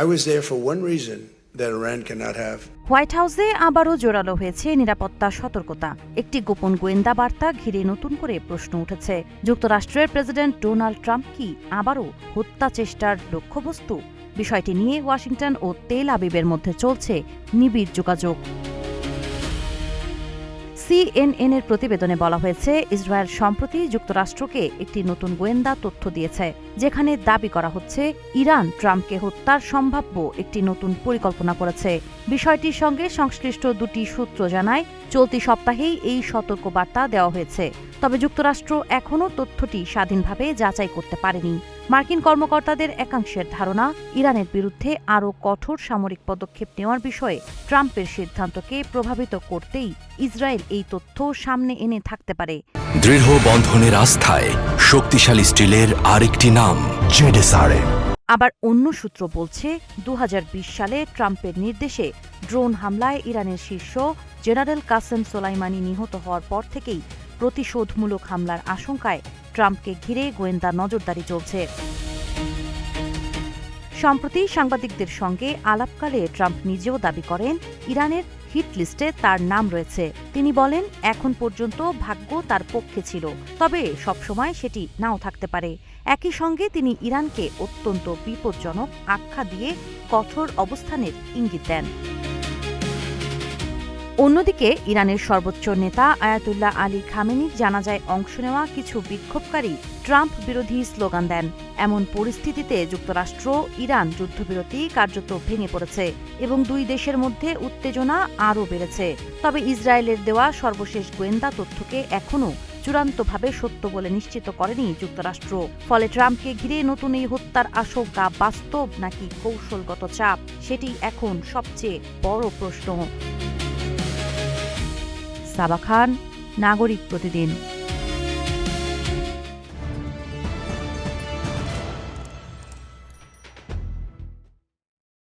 I was there for one reason, that Iran cannot have. White হাউসে আবারও জোরালো হয়েছে নিরাপত্তা সতর্কতা। একটি গোপন গোয়েন্দা বার্তা ঘিরে নতুন করে প্রশ্ন উঠেছে, যুক্তরাষ্ট্রের প্রেসিডেন্ট ডোনাল্ড ট্রাম্প কি আবারও হত্যা চেষ্টার লক্ষ্যবস্তু? বিষয়টি নিয়ে ওয়াশিংটন ও তেল আবিবের মধ্যে চলছে নিবিড় যোগাযোগ। CNN এর প্রতিবেদনে বলা হয়েছে, ইসরায়েল সম্প্রতি যুক্তরাষ্ট্রকে একটি নতুন গোয়েন্দা তথ্য দিয়েছে, যেখানে দাবি করা হচ্ছে ইরান ট্রাম্পকে হত্যার সম্ভাব্য একটি নতুন পরিকল্পনা করেছে। বিষয়টির সঙ্গে সংশ্লিষ্ট দুটি সূত্র জানায়, চলতি সপ্তাহেই এই সতর্কবার্তা দেওয়া হয়েছে। তবে যুক্তরাষ্ট্র এখনও তথ্যটি স্বাধীনভাবে যাচাই করতে পারেনি। মার্কিন কর্মকর্তাদের একাংশের ধারণা, ইরানের বিরুদ্ধে আরও কঠোর সামরিক পদক্ষেপ নেওয়ার বিষয়ে ট্রাম্পের সিদ্ধান্তকে প্রভাবিত করতেই ইসরায়েল এই তথ্য সামনে এনে থাকতে পারে। দৃঢ় বন্ধনের আস্থায় শক্তিশালী স্টিলের আরেকটি নাম জেডএসআরএম। আবার অন্য সূত্র বলছে, 2020 সালে ট্রাম্পের নির্দেশে ড্রোন হামলায় ইরানের শীর্ষ জেনারেল কাসেম সোলাইমানি নিহত হওয়ার পর থেকেই প্রতিশোধমূলক হামলার আশঙ্কায় ট্রাম্পকে ঘিরে গোয়েন্দা নজরদারি চলছে। সম্প্রতি সাংবাদিকদের সঙ্গে আলাপকালে ট্রাম্প নিজেও দাবি করেন, ইরানের হিট লিস্টে তার নাম রয়েছে। তিনি বলেন, এখন পর্যন্ত ভাগ্য তার পক্ষে ছিল, তবে সবসময় সেটি নাও থাকতে পারে। একই সঙ্গে তিনি ইরানকে অত্যন্ত বিপজ্জনক আখ্যা দিয়ে কঠোর অবস্থানের ইঙ্গিত দেন। অন্যদিকে ইরানের সর্বোচ্চ নেতা আয়াতুল্লাহ আলী খামেনির জানাজায় অংশ নেওয়া কিছু বিক্ষোভকারী ট্রাম্প বিরোধী স্লোগান দেন। এমন পরিস্থিতিতে যুক্তরাষ্ট্র ইরান যুদ্ধবিরতি কার্যত ভেঙে পড়েছে এবং দুই দেশের মধ্যে উত্তেজনা আরও বেড়েছে। তবে ইসরায়েলের দেওয়া সর্বশেষ গোয়েন্দা তথ্যকে এখনও চূড়ান্তভাবে সত্য বলে নিশ্চিত করেনি যুক্তরাষ্ট্র। ফলে ট্রাম্পকে ঘিরে নতুন এই হত্যার আশঙ্কা বাস্তব নাকি কৌশলগত চাপ, সেটি এখন সবচেয়ে বড় প্রশ্ন। সাবা খান, নাগরিক প্রতিদিন।